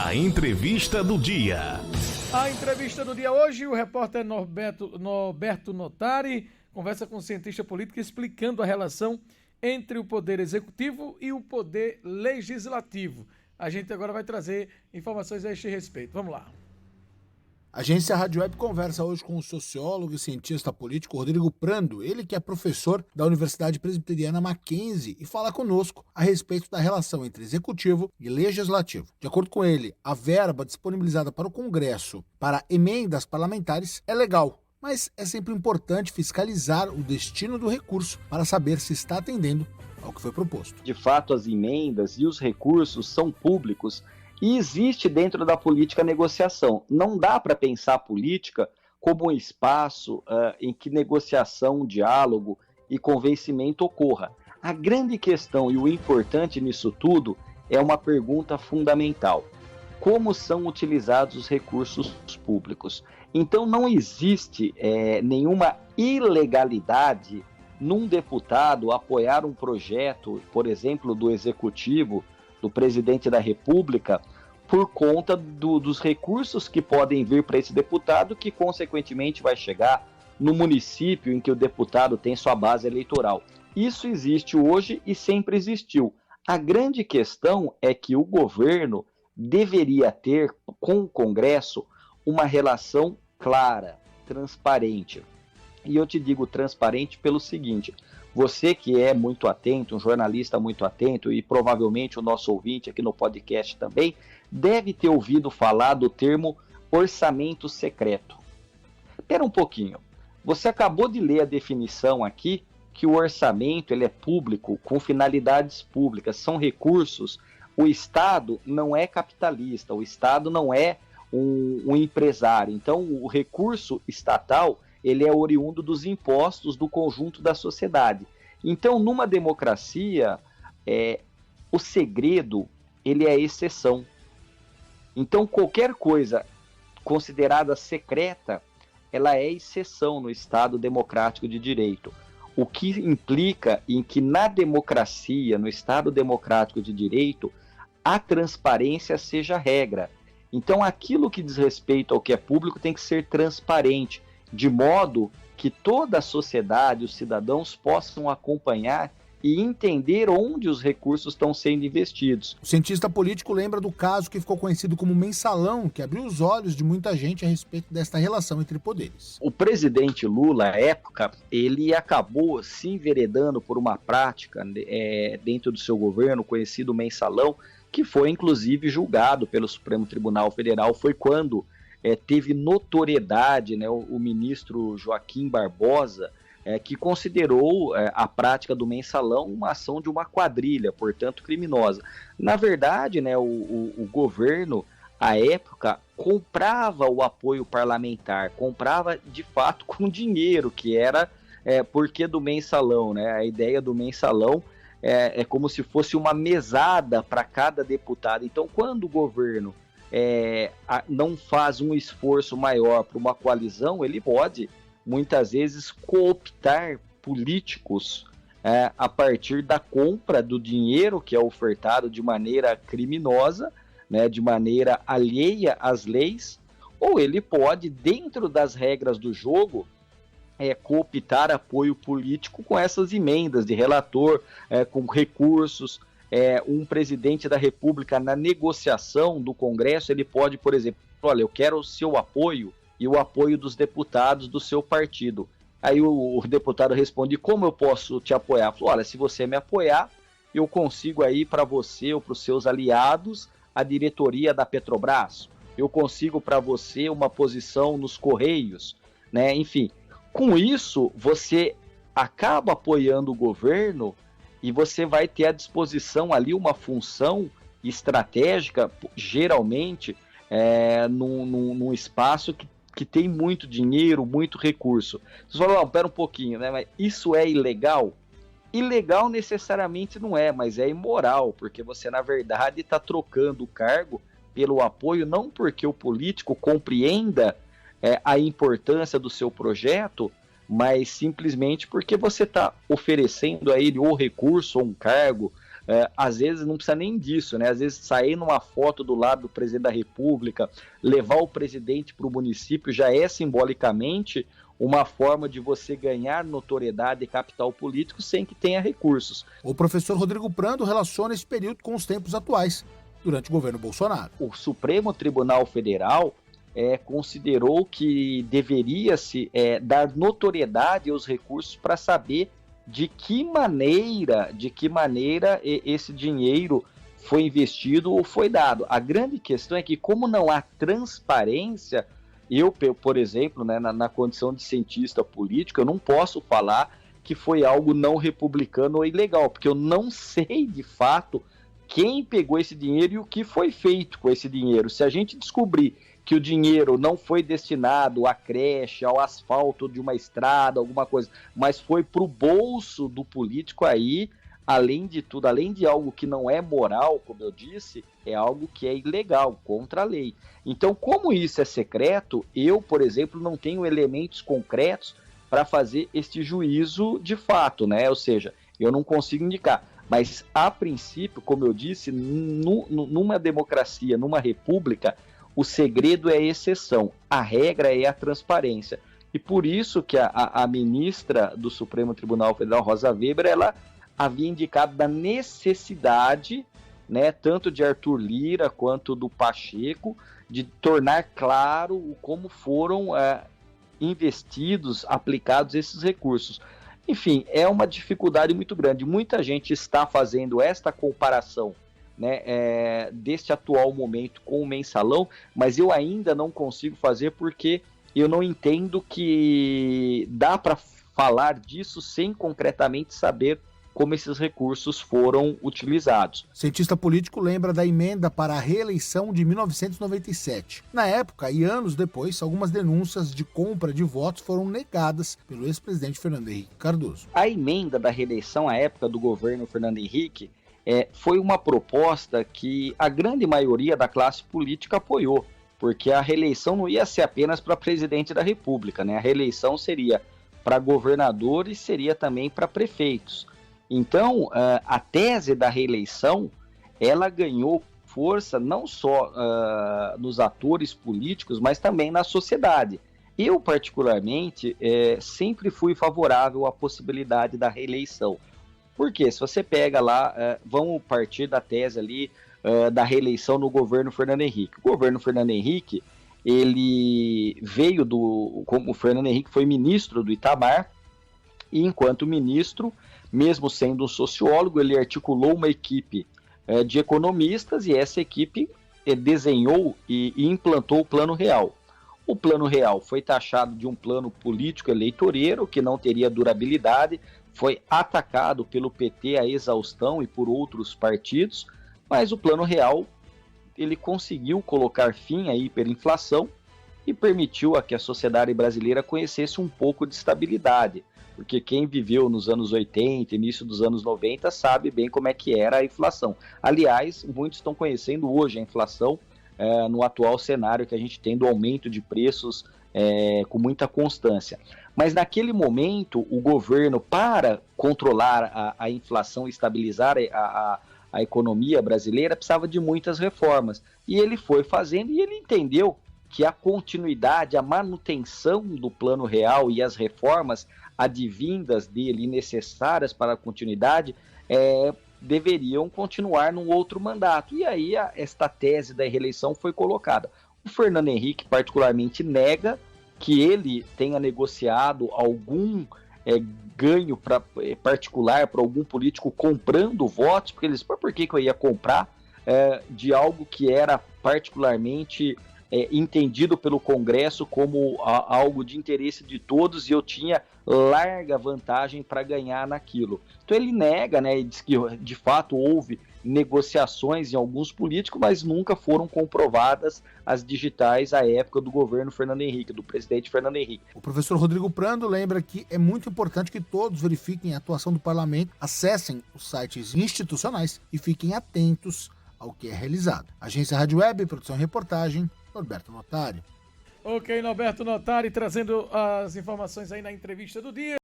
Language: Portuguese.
A entrevista do dia. A entrevista do dia hoje, o repórter Norberto Notari conversa com um cientista político explicando a relação entre o poder executivo e o poder legislativo. A gente agora vai trazer informações a este respeito. Vamos lá. A Agência Rádio Web conversa hoje com o sociólogo e cientista político Rodrigo Prando, ele que é professor da Universidade Presbiteriana Mackenzie, e fala conosco a respeito da relação entre executivo e legislativo. De acordo com ele, a verba disponibilizada para o Congresso para emendas parlamentares é legal, mas é sempre importante fiscalizar o destino do recurso para saber se está atendendo ao que foi proposto. De fato, as emendas e os recursos são públicos e existe dentro da política a negociação. Não dá para pensar a política como um espaço em que negociação, diálogo e convencimento ocorra. A grande questão e o importante nisso tudo é uma pergunta fundamental: como são utilizados os recursos públicos? Então não existe nenhuma ilegalidade num deputado apoiar um projeto, por exemplo, do executivo, do presidente da República, por conta dos recursos que podem vir para esse deputado, que consequentemente vai chegar no município em que o deputado tem sua base eleitoral. Isso existe hoje e sempre existiu. A grande questão é que o governo deveria ter com o Congresso uma relação clara, transparente. E eu te digo transparente pelo seguinte: você que é muito atento, um jornalista muito atento, e provavelmente o nosso ouvinte aqui no podcast também, deve ter ouvido falar do termo orçamento secreto. Espera um pouquinho, você acabou de ler a definição aqui, que o orçamento ele é público, com finalidades públicas, são recursos. O Estado não é capitalista, o Estado não é um empresário, então o recurso estatal ele é oriundo dos impostos do conjunto da sociedade. Então, numa democracia, o segredo ele é exceção. Então, qualquer coisa considerada secreta, ela é exceção no Estado democrático de direito. O que implica em que na democracia, no Estado democrático de direito, a transparência seja a regra. Então, aquilo que diz respeito ao que é público tem que ser transparente, de modo que toda a sociedade, os cidadãos possam acompanhar e entender onde os recursos estão sendo investidos. O cientista político lembra do caso que ficou conhecido como Mensalão, que abriu os olhos de muita gente a respeito desta relação entre poderes. O presidente Lula, à época, ele acabou se enveredando por uma prática dentro do seu governo, conhecido Mensalão, que foi inclusive julgado pelo Supremo Tribunal Federal. Foi quando teve notoriedade, né, o ministro Joaquim Barbosa, que considerou a prática do mensalão uma ação de uma quadrilha, portanto criminosa. Na verdade, né, o governo, à época, comprava o apoio parlamentar, comprava de fato com dinheiro, que era porque do mensalão, né? A ideia do mensalão é como se fosse uma mesada para cada deputado. Então, quando o governo não faz um esforço maior para uma coalizão, ele pode, muitas vezes, cooptar políticos a partir da compra do dinheiro que é ofertado de maneira criminosa, né, de maneira alheia às leis, ou ele pode, dentro das regras do jogo, cooptar apoio político com essas emendas de relator, com recursos. Um presidente da República, na negociação do Congresso, ele pode, por exemplo, olha, eu quero o seu apoio e o apoio dos deputados do seu partido. Aí o deputado responde: como eu posso te apoiar? Falou: olha, se você me apoiar, eu consigo aí para você ou para os seus aliados a diretoria da Petrobras, eu consigo para você uma posição nos Correios, né? Enfim, com isso você acaba apoiando o governo e você vai ter à disposição ali uma função estratégica, geralmente num espaço que tem muito dinheiro, muito recurso. Você fala: pera um pouquinho, né? Mas isso é ilegal? Ilegal necessariamente não é, mas é imoral, porque você, na verdade, está trocando o cargo pelo apoio, não porque o político compreenda a importância do seu projeto, mas simplesmente porque você está oferecendo a ele ou recurso ou um cargo às vezes não precisa nem disso, né? Às vezes sair numa foto do lado do presidente da República, levar o presidente para o município já é simbolicamente uma forma de você ganhar notoriedade e capital político sem que tenha recursos. O professor Rodrigo Prando relaciona esse período com os tempos atuais, durante o governo Bolsonaro. O Supremo Tribunal Federal considerou que deveria-se dar notoriedade aos recursos para saber de que maneira esse dinheiro foi investido ou foi dado. A grande questão é que, como não há transparência, eu, por exemplo, né, na condição de cientista político, eu não posso falar que foi algo não republicano ou ilegal, porque eu não sei de fato quem pegou esse dinheiro e o que foi feito com esse dinheiro. Se a gente descobrir que o dinheiro não foi destinado à creche, ao asfalto de uma estrada, alguma coisa, mas foi para o bolso do político, aí, além de tudo, além de algo que não é moral, como eu disse, é algo que é ilegal, contra a lei. Então, como isso é secreto, eu, por exemplo, não tenho elementos concretos para fazer este juízo de fato, né? Ou seja, eu não consigo indicar. Mas, a princípio, como eu disse, numa democracia, numa república, o segredo é a exceção, a regra é a transparência. E por isso que a ministra do Supremo Tribunal Federal, Rosa Weber, ela havia indicado da necessidade, né, tanto de Arthur Lira quanto do Pacheco, de tornar claro como foram investidos, aplicados esses recursos. Enfim, é uma dificuldade muito grande. Muita gente está fazendo esta comparação, né, deste atual momento com o mensalão, mas eu ainda não consigo fazer porque eu não entendo que dá para falar disso sem concretamente saber como esses recursos foram utilizados. O cientista político lembra da emenda para a reeleição de 1997. Na época, e anos depois, algumas denúncias de compra de votos foram negadas pelo ex-presidente Fernando Henrique Cardoso. A emenda da reeleição à época do governo Fernando Henrique foi uma proposta que a grande maioria da classe política apoiou, porque a reeleição não ia ser apenas para presidente da República, né? A reeleição seria para governadores, seria também para prefeitos. Então, a tese da reeleição, ela ganhou força não só nos atores políticos, mas também na sociedade. Eu, particularmente, sempre fui favorável à possibilidade da reeleição. Porque se você pega lá, vamos partir da tese ali da reeleição no governo Fernando Henrique. O governo Fernando Henrique, ele veio como o Fernando Henrique foi ministro do Itamar, e enquanto ministro, mesmo sendo um sociólogo, ele articulou uma equipe de economistas e essa equipe desenhou e implantou o Plano Real. O Plano Real foi taxado de um plano político eleitoreiro que não teria durabilidade, foi atacado pelo PT à exaustão e por outros partidos, mas o Plano Real ele conseguiu colocar fim à hiperinflação e permitiu a que a sociedade brasileira conhecesse um pouco de estabilidade. Porque quem viveu nos anos 80, início dos anos 90, sabe bem como é que era a inflação. Aliás, muitos estão conhecendo hoje a inflação no atual cenário que a gente tem do aumento de preços com muita constância. Mas naquele momento, o governo, para controlar a inflação e estabilizar a economia brasileira, precisava de muitas reformas. E ele foi fazendo e ele entendeu que a continuidade, a manutenção do Plano Real e as reformas advindas dele e necessárias para a continuidade deveriam continuar num outro mandato. E aí esta tese da reeleição foi colocada. O Fernando Henrique particularmente nega que ele tenha negociado algum ganho particular para algum político comprando votos, porque ele disse, por que eu ia comprar de algo que era particularmente entendido pelo Congresso como algo de interesse de todos e eu tinha larga vantagem para ganhar naquilo. Então ele nega, né, e diz que de fato houve negociações em alguns políticos, mas nunca foram comprovadas as digitais à época do governo Fernando Henrique, do presidente Fernando Henrique. O professor Rodrigo Prando lembra que é muito importante que todos verifiquem a atuação do parlamento, acessem os sites institucionais e fiquem atentos ao que é realizado. Agência Rádio Web, produção e reportagem, Norberto Notari. Ok, Norberto Notari trazendo as informações aí na entrevista do dia.